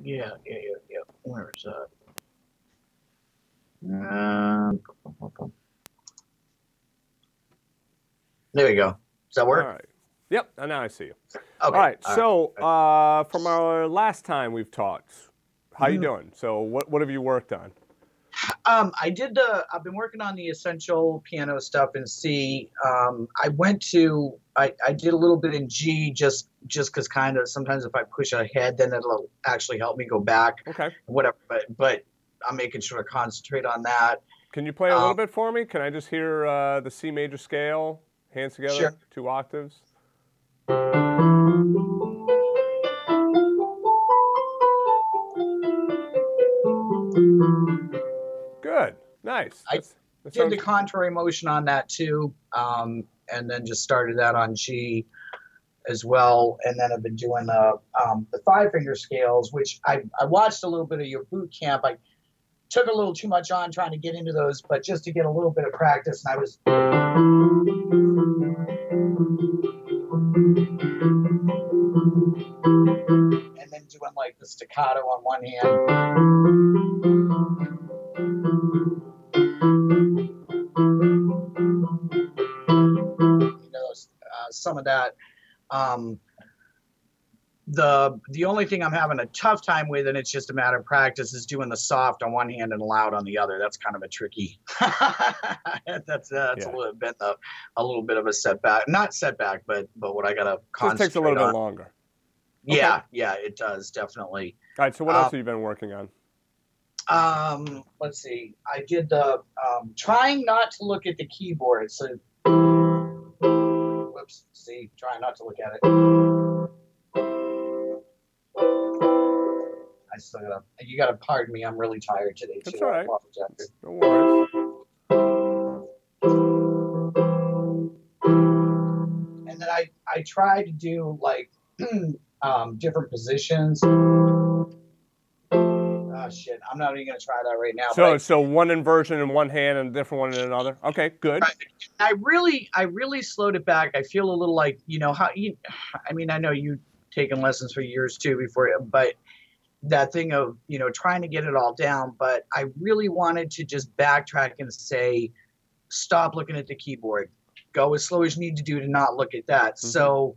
Yeah. Where is that? Um, there we go. Does that All work? right. Yep, and now I see you. All Okay. right, so from our last time we've talked, how you doing? So what have you worked on? I've been working on the essential piano stuff in C. I did a little bit in G just because kind of sometimes if I push ahead, then it'll actually help me go back. Okay. Whatever. But I'm making sure to concentrate on that. Can you play a little bit for me? Can I just hear the C major scale, hands together, Sure. 2 octaves? Good. Nice. I That did the sounds contrary motion on that too, and then just started that on G as well. And then I've been doing the 5 finger scales, which I watched a little bit of your boot camp. I took a little too much on trying to get into those, but just to get a little bit of practice, and I was. And then doing like the staccato on one hand, some of that. The only thing I'm having a tough time with, and it's just a matter of practice, is doing the soft on one hand and loud on the other. That's kind of a tricky. that's a little bit of a setback. Not setback, but what I gotta concentrate on. just takes a little bit longer. Yeah, okay. Yeah, it does definitely. All right. So what else have you been working on? Let's see. I did the trying not to look at the keyboard. So, whoops. See, trying not to look at it. You gotta pardon me. I'm really tired today too. That's all right. No worries. And then I tried to do like different positions. Oh shit! I'm not even gonna try that right now. So one inversion in one hand and a different one in another. Okay, good. I really slowed it back. I feel a little like I mean I know you've taken lessons for years too before, but that thing of trying to get it all down. But I really wanted to just backtrack and say, stop looking at the keyboard. Go as slow as you need to do to not look at that. Mm-hmm. So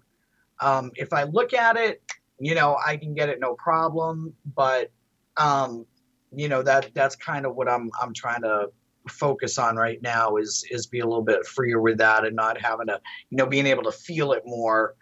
if I look at it, I can get it no problem. But that's kind of what I'm trying to focus on right now is be a little bit freer with that and not having to, being able to feel it more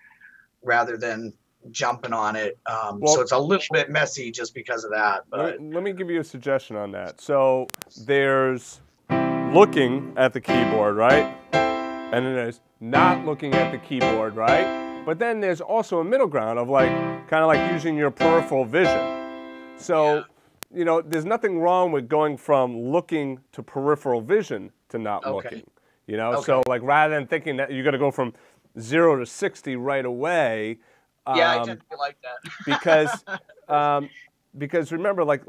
rather than jumping on it. So it's a little bit messy just because of that. But let me give you a suggestion on that. So there's looking at the keyboard, right? And then there's not looking at the keyboard, right? But then there's also a middle ground of kind of like using your peripheral vision. So, there's nothing wrong with going from looking to peripheral vision to not looking. So like rather than thinking that you're going to go from 0 to 60 right away. Yeah, I tend to be like that. Because remember, like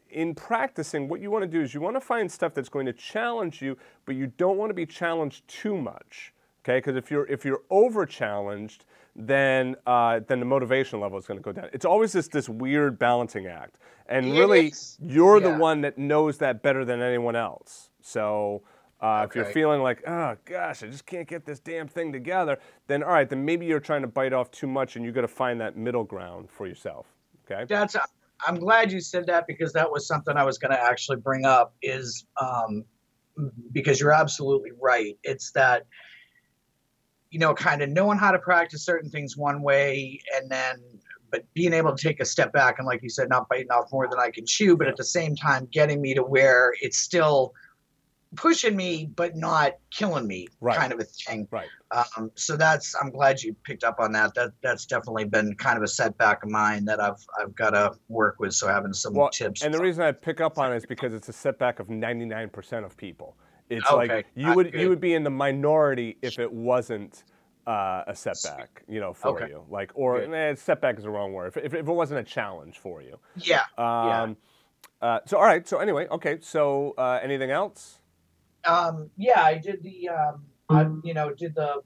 in practicing, what you want to do is you want to find stuff that's going to challenge you, but you don't want to be challenged too much. Okay, because if you're over challenged, then the motivation level is going to go down. It's always this weird balancing act, and really you're the one that knows that better than anyone else. So. If you're feeling like, oh gosh, I just can't get this damn thing together, then all right, then maybe you're trying to bite off too much, and you got to find that middle ground for yourself. Okay. I'm glad you said that because that was something I was going to actually bring up. Is because you're absolutely right. It's that kind of knowing how to practice certain things one way, but being able to take a step back and, like you said, not biting off more than I can chew, but at the same time getting me to where it's still pushing me but not killing me, kind of a thing. Right. So I'm glad you picked up on that. That's definitely been kind of a setback of mine that I've got to work with. So having some tips. And the reason I pick up on it is because it's a setback of 99% of people. It's like you would be in the minority if it wasn't a setback, for you. Setback is the wrong word. If it wasn't a challenge for you. Yeah. So all right. So anyway, okay. So anything else? I did the did the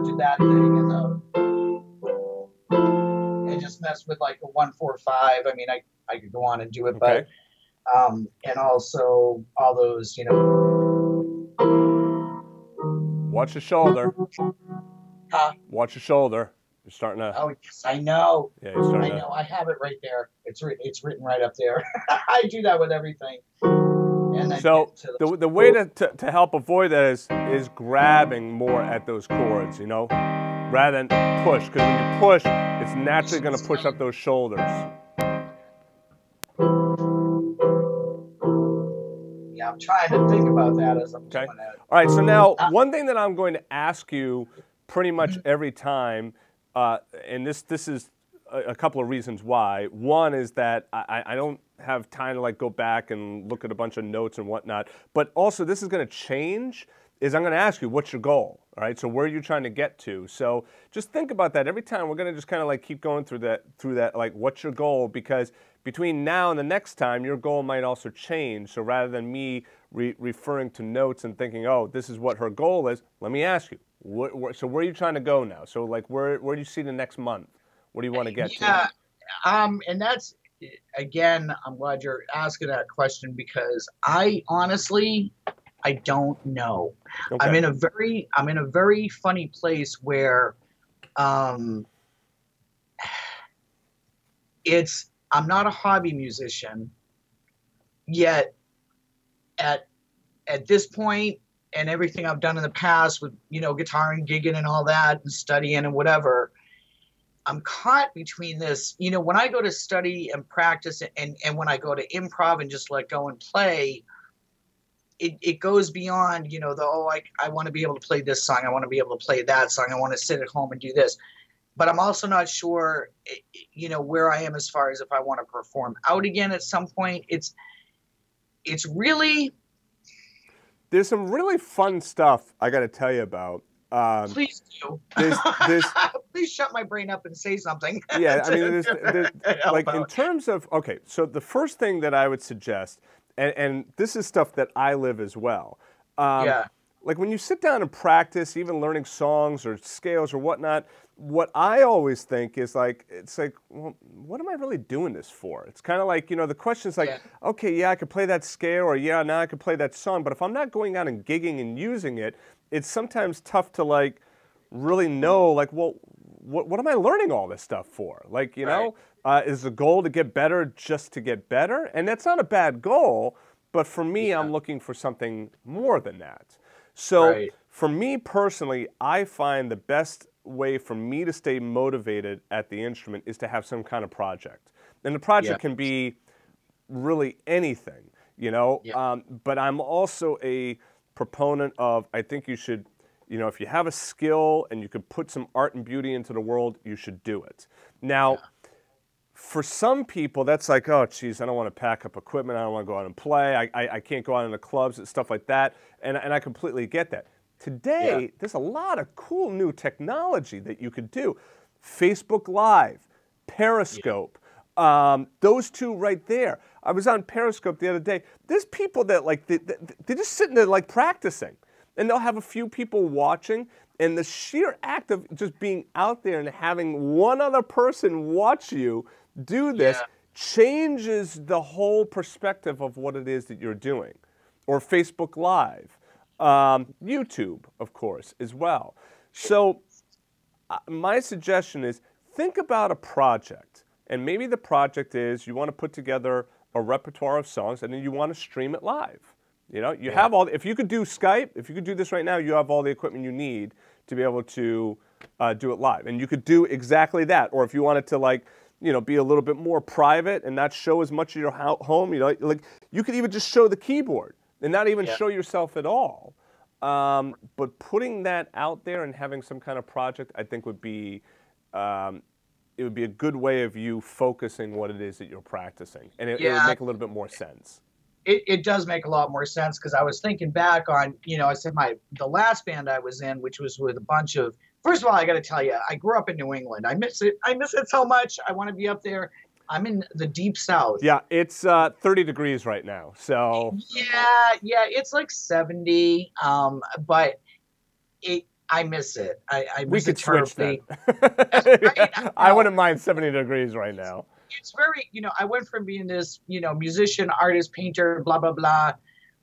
did that thing and just mess with like a 1-4-5. I mean, I could go on and do it, Okay. but and also all those, you know. Watch your shoulder. Huh? Watch your shoulder. You're starting to. Oh, yes, I know. Yeah, you're starting I to. know. I have it right there. It's written right up there. I do that with everything. And then So get to the way to help avoid that is grabbing more at those chords, you know, rather than push. Because when you push, it's naturally going to push up those shoulders. Yeah, I'm trying to think about that as I'm Okay. doing it. All right. So now, one thing that I'm going to ask you pretty much every time, and this is a couple of reasons why. One is that I don't have time to like go back and look at a bunch of notes and whatnot. But also, this is going to change. Is I'm going to ask you, what's your goal? All right. So where are you trying to get to? So just think about that every time. We're going to just kind of like keep going through that. Like, what's your goal? Because between now and the next time, your goal might also change. So rather than me referring to notes and thinking, oh, this is what her goal is, let me ask you. So where are you trying to go now? So like, where do you see the next month? What do you want to get to? And that's, again, I'm glad you're asking that question because I honestly, I don't know. Okay. I'm in a very funny place where, I'm not a hobby musician yet. At this point, and everything I've done in the past with, you know, guitar and gigging and all that and studying and whatever, I'm caught between this, you know, when I go to study and practice and when I go to improv and just let go and play, it goes beyond, you know, I want to be able to play this song. I want to be able to play that song. I want to sit at home and do this. But I'm also not sure, you know, where I am as far as if I want to perform out again at some point. It's really. There's some really fun stuff I got to tell you about. Please do. Please shut my brain up and say something. Yeah, I mean, there's like in terms of, okay, so the first thing that I would suggest, and this is stuff that I live as well. Yeah. Like when you sit down and practice, even learning songs or scales or whatnot, what I always think is like, it's like, well, what am I really doing this for? It's kind of like, you know, the question is like, okay, yeah, I could play that scale, or yeah, now I could play that song, but if I'm not going out and gigging and using it, it's sometimes tough to like really know, like, well, what am I learning all this stuff for? Like, you know, is the goal to get better just to get better? And that's not a bad goal, but for me, I'm looking for something more than that. So for me personally, I find the best way for me to stay motivated at the instrument is to have some kind of project. And the project can be really anything, you know, but I'm also a proponent of, I think you should, you know, if you have a skill and you could put some art and beauty into the world, you should do it. Now, for some people, that's like, oh, geez, I don't want to pack up equipment. I don't want to go out and play. I can't go out into clubs and stuff like that. And I completely get that. Today, there's a lot of cool new technology that you could do. Facebook Live, Periscope, those two right there. I was on Periscope the other day. There's people that like, they're just sitting there like practicing. And they'll have a few people watching. And the sheer act of just being out there and having one other person watch you do this changes the whole perspective of what it is that you're doing. Or Facebook Live. YouTube, of course, as well. So my suggestion is think about a project. And maybe the project is you want to put together a repertoire of songs and then you want to stream it live. You know, you have all, if you could do Skype, if you could do this right now, you have all the equipment you need to be able to do it live. And you could do exactly that. Or if you wanted to, like, you know, be a little bit more private and not show as much of your home, you know, like you could even just show the keyboard and not even show yourself at all. But putting that out there and having some kind of project, I think would be, it would be a good way of you focusing what it is that you're practicing. And it would make a little bit more sense. It does make a lot more sense because I was thinking back on, you know, I said the last band I was in, which was with a bunch of, first of all, I got to tell you, I grew up in New England. I miss it. I miss it so much. I want to be up there. I'm in the deep south. Yeah, it's 30 degrees right now. So yeah, it's like 70. But I miss it. I We miss it could switch then. terribly. Right? I wouldn't mind 70 degrees right now. It's very, I went from being this, musician, artist, painter, blah, blah, blah.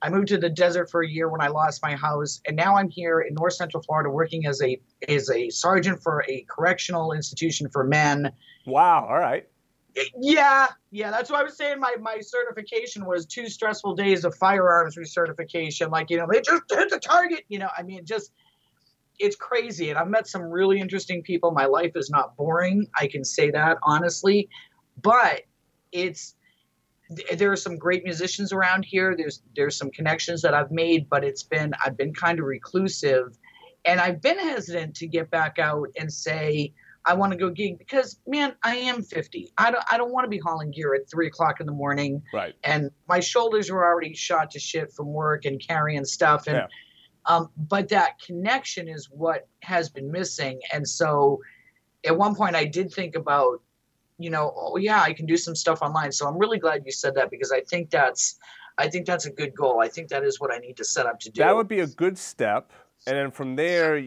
I moved to the desert for a year when I lost my house. And now I'm here in North Central Florida working as a sergeant for a correctional institution for men. Wow. All right. Yeah. That's what I was saying. My certification was 2 stressful days of firearms recertification. Like, they just hit the target. It's crazy. And I've met some really interesting people. My life is not boring. I can say that honestly. But there are some great musicians around here. There's some connections that I've made, but I've been kind of reclusive, and I've been hesitant to get back out and say I want to go gig because, man, I am 50. I don't want to be hauling gear at 3:00 in the morning. Right. And my shoulders were already shot to shit from work and carrying stuff. And but that connection is what has been missing. And so at one point I did think about, oh yeah, I can do some stuff online. So I'm really glad you said that because I think that's a good goal. I think that is what I need to set up to do. That would be a good step. And then from there,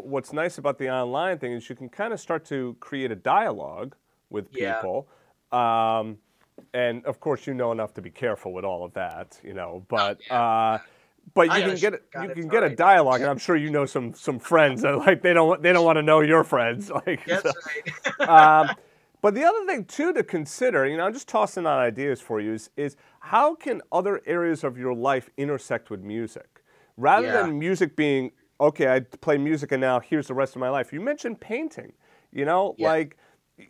what's nice about the online thing is you can kind of start to create a dialogue with people. And of course, enough to be careful with all of that, but you can get a dialogue, and I'm sure some friends that like they don't want to know your friends. Like, that's so, right. But the other thing, too, to consider, I'm just tossing out ideas for you, is how can other areas of your life intersect with music? Rather than music being, okay, I play music and now here's the rest of my life. You mentioned painting, like,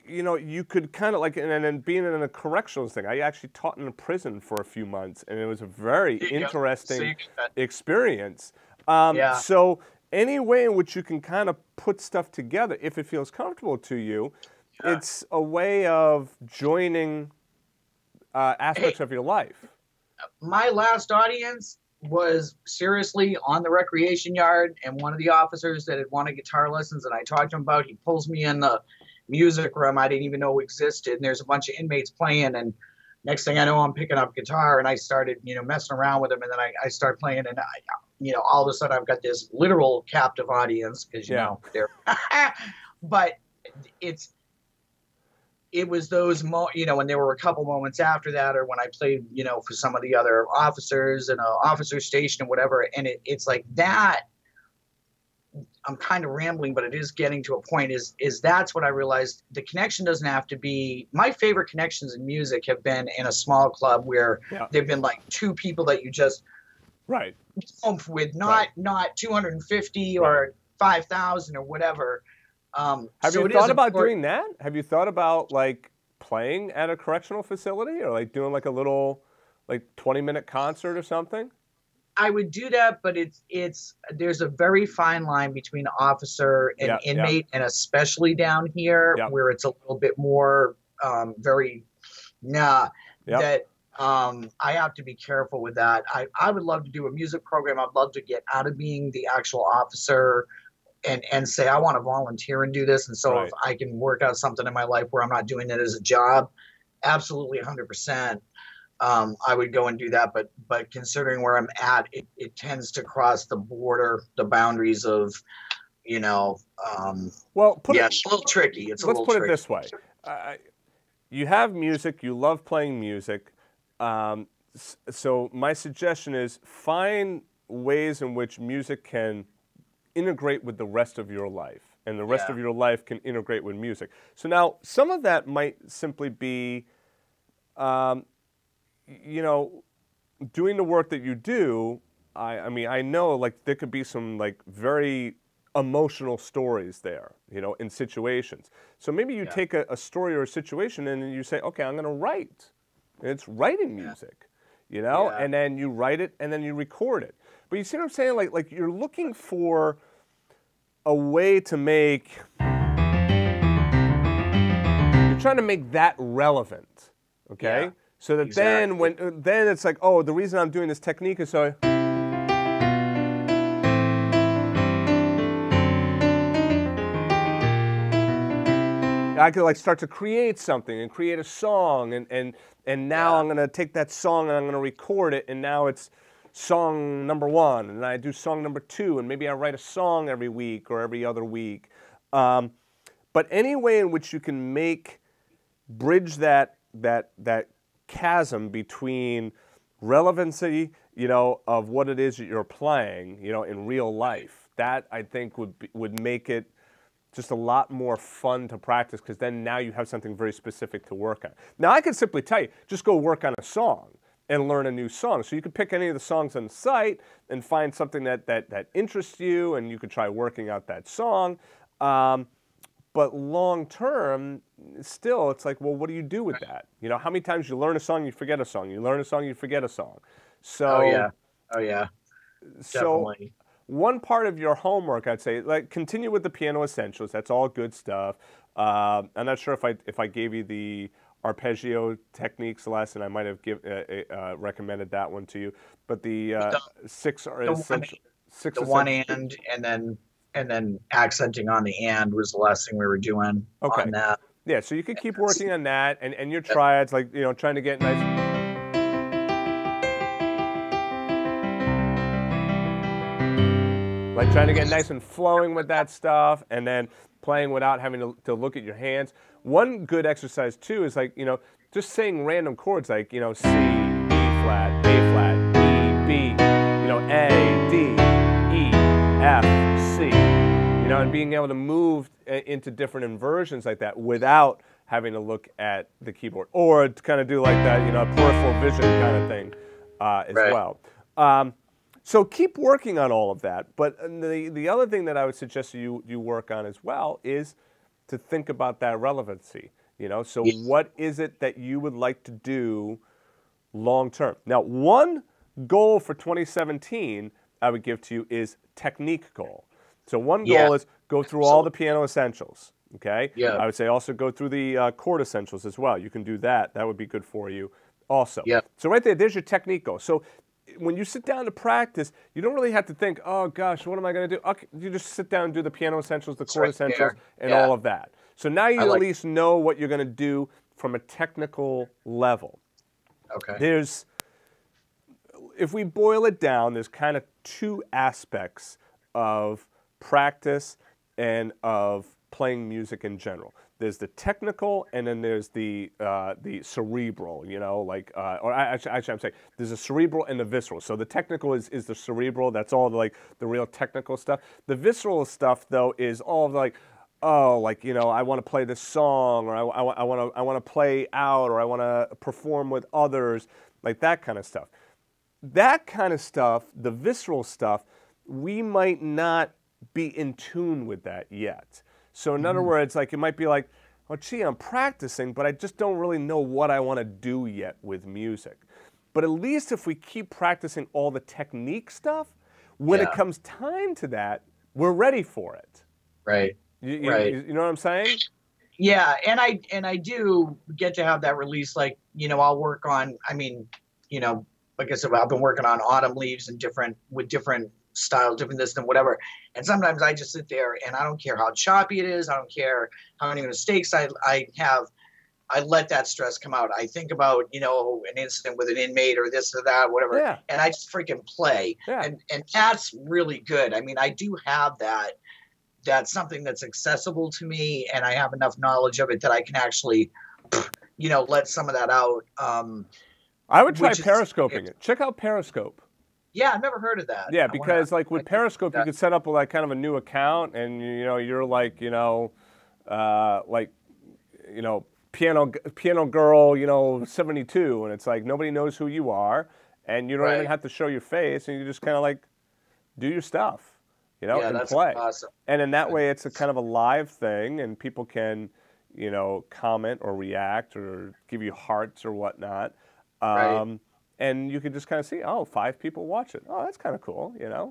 you could kind of like, and then being in a correctional thing. I actually taught in a prison for a few months, and it was a very interesting experience. So any way in which you can kind of put stuff together, if it feels comfortable to you, it's a way of joining aspects of your life. My last audience was seriously on the recreation yard, and one of the officers that had wanted guitar lessons, and I talked to him about, he pulls me in the music room I didn't even know existed, and there's a bunch of inmates playing, and next thing I know, I'm picking up guitar, and I started, messing around with them, and then I start playing, and all of a sudden I've got this literal captive audience, because, they're, but it was those, when there were a couple moments after that, or when I played, for some of the other officers and officer station and whatever. And it's like that. I'm kind of rambling, but it is getting to a point is that's what I realized. The connection doesn't have to be, my favorite connections in music have been in a small club where they've been like 2 people that you just with, not 250 or 5,000 or whatever. Have you thought about doing that? Have you thought about like playing at a correctional facility or like doing like a little 20-minute concert or something? I would do that, but there's a very fine line between officer and inmate, and especially down here where it's a little bit more that I have to be careful with that. I would love to do a music program. I'd love to get out of being the actual officer and say, I want to volunteer and do this. And so if I can work out something in my life where I'm not doing it as a job, absolutely 100%. I would go and do that. But considering where I'm at, it tends to cross the boundaries of, it's a little tricky. Let's put it this way. You have music, you love playing music. So my suggestion is find ways in which music can integrate with the rest of your life, and the rest of your life can integrate with music. So now some of that might simply be, doing the work that you do. I know like there could be some like very emotional stories there, in situations. So maybe you take a story or a situation and you say, okay, I'm going to write. And it's writing music, and then you write it and then you record it. But you see what I'm saying? Like you're looking for a way to make, you're trying to make that relevant, okay? Yeah, so that then it's like, oh, the reason I'm doing this technique is so I could like start to create something and create a song, and now I'm going to take that song and I'm going to record it, and now it's song number 1, and I do song number 2, and maybe I write a song every week or every other week. But any way in which you can bridge that chasm between relevancy, of what it is that you're playing, in real life, that I think would make it just a lot more fun to practice, because then now you have something very specific to work on. Now, I could simply tell you, just go work on a song and learn a new song. So you could pick any of the songs on the site and find something that interests you, and you could try working out that song. But long term, still, it's like, well, what do you do with that? How many times you learn a song, you forget a song. You learn a song, you forget a song. So, oh yeah, so definitely. one part of your homework, I'd say, like, continue with the piano essentials. That's all good stuff. I'm not sure if I gave you the arpeggio techniques lesson. I might have recommended that one to you. But the six are essential. The one and then accenting on the and was the last thing we were doing on that. Yeah, so you could keep working on that, and your triads, like, trying to get nice. Like trying to get nice and flowing with that stuff, and then playing without having to look at your hands. One good exercise too is, like, just saying random chords, like, C, B flat, E, B, A, D, E, F, C, and being able to move into different inversions like that without having to look at the keyboard, or to kind of do like that, peripheral vision kind of thing as well. So keep working on all of that. But the other thing that I would suggest you work on as well is to think about that relevancy. So what is it that you would like to do long term? Now, one goal for 2017 I would give to you is technique goal. So one goal is go through all the piano essentials. Okay. Yeah. I would say also go through the chord essentials as well. You can do that. That would be good for you also. Yeah. So right there's your technique goal. So when you sit down to practice, you don't really have to think, oh gosh, what am I going to do? Okay, you just sit down and do the piano essentials, the chord essentials, and all of that. So now you at least know what you're going to do from a technical level. Okay. If we boil it down, there's kind of two aspects of practice and of playing music in general. There's the technical, and then there's the cerebral, or actually I'm saying there's the cerebral and the visceral. So the technical is the cerebral. That's all the real technical stuff. The visceral stuff, though, is all I want to play this song, or I want to play out, or I want to perform with others, like that kind of stuff. That kind of stuff, the visceral stuff, we might not be in tune with that yet. So in other words, it might be like, oh, gee, I'm practicing, but I just don't really know what I want to do yet with music. But at least if we keep practicing all the technique stuff, when it comes time to that, we're ready for it. Right. You know what I'm saying? Yeah, and I do get to have that release. I'll work on. Like I said, I've been working on Autumn Leaves and different style, different this and whatever. And sometimes I just sit there and I don't care how choppy it is. I don't care how many mistakes I have. I let that stress come out. I think about, an incident with an inmate or this or that, whatever. Yeah. And I just freaking play. Yeah. And that's really good. I do have that. That's something that's accessible to me, and I have enough knowledge of it that I can actually, let some of that out. I would try periscoping it. Check out Periscope. Yeah, I've never heard of that. Yeah, because with Periscope, you could set up kind of a new account, and you're piano girl, 72, and it's like nobody knows who you are, and you don't even have to show your face, and you just kind of do your stuff, and that's play. Awesome. And in that way, it's a kind of a live thing, and people can, comment or react or give you hearts or whatnot. And you can just kind of see, 5 people watch it. Oh, that's kind of cool, Yeah,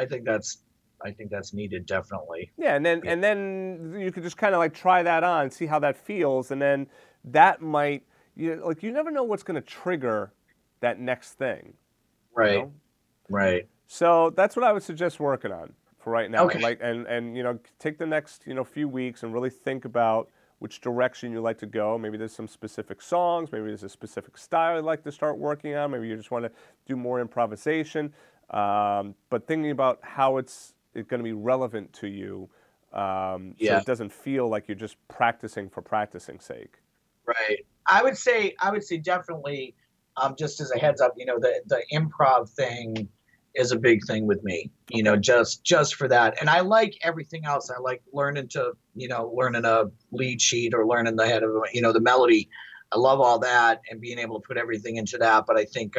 I think that's needed, definitely. Yeah, and then you could just kind of try that on, see how that feels, and then that might you never know what's going to trigger that next thing. Right. Right. So that's what I would suggest working on for right now. Okay. And take the next few weeks and really think about which direction you like to go. Maybe there's some specific songs, maybe there's a specific style you'd like to start working on, maybe you just want to do more improvisation. But thinking about how it's going to be relevant to you, so it doesn't feel like you're just practicing for practicing's sake. Right. I would say definitely, just as a heads up, the improv thing is a big thing with me, just for that. And I like everything else. I like learning a lead sheet or learning the head of, the melody. I love all that and being able to put everything into that. But I think,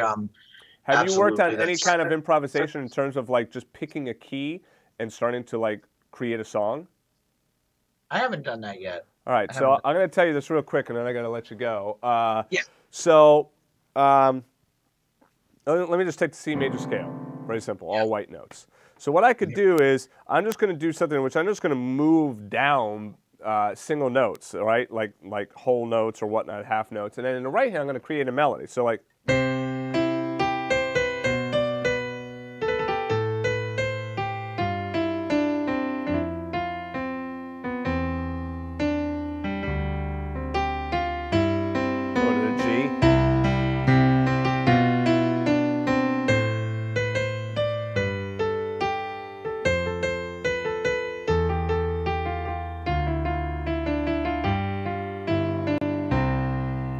have you worked on any kind of improvisation in terms of like just picking a key and starting to like create a song? I haven't done that yet. All right, so I'm going to tell you this real quick, and then I got to let you go. Yeah. So let me just take the C major scale. Very simple, all white notes. So what I could do is I'm just going to do something in which I'm just going to move down single notes, all right, like whole notes or whatnot, half notes, and then in the right hand I'm going to create a melody. So like.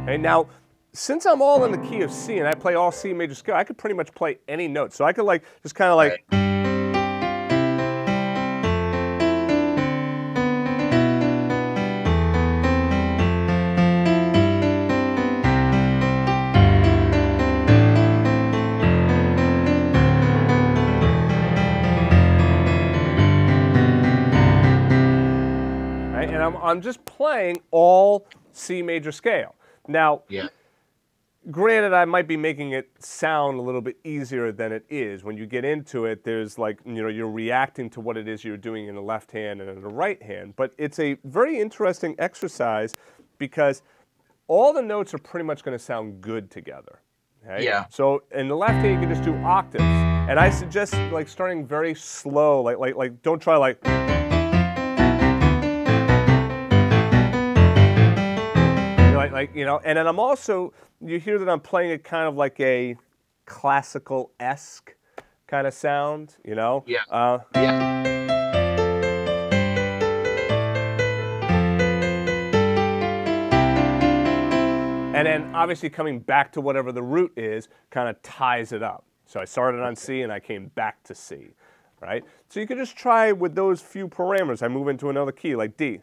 Okay, now, since I'm all in the key of C and I play all C major scale, I could pretty much play any note. So I could like just kind of like. Right. And I'm just playing all C major scale. Now, granted, I might be making it sound a little bit easier than it is. When you get into it, there's like, you're reacting to what it is you're doing in the left hand and in the right hand. But it's a very interesting exercise because all the notes are pretty much going to sound good together. Okay? Yeah. So in the left hand, you can just do octaves. And I suggest like starting very slow, like don't try like. And then I'm also, you hear that I'm playing it kind of like a classical-esque kind of sound, Yeah. And then obviously coming back to whatever the root is kind of ties it up. So I started on C and I came back to C, right? So you could just try with those few parameters. I move into another key like D.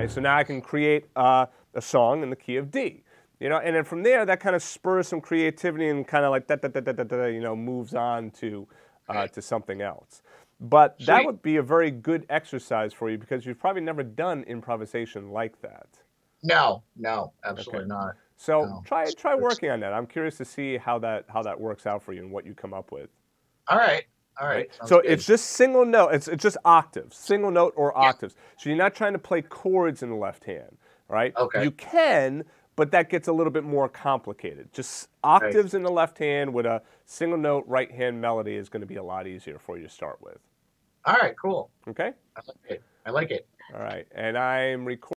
So now I can create a song in the key of D, and then from there that kind of spurs some creativity and kind of like moves on to something else. But that would be a very good exercise for you because you've probably never done improvisation like that. No, absolutely not. So try working on that. I'm curious to see how that works out for you and what you come up with. All right. All right. So good. It's just single note. It's just octaves, single note or octaves. So you're not trying to play chords in the left hand, right? Okay. You can, but that gets a little bit more complicated. Just octaves in the left hand with a single note right hand melody is going to be a lot easier for you to start with. All right. Cool. Okay. I like it. All right. And I'm recording.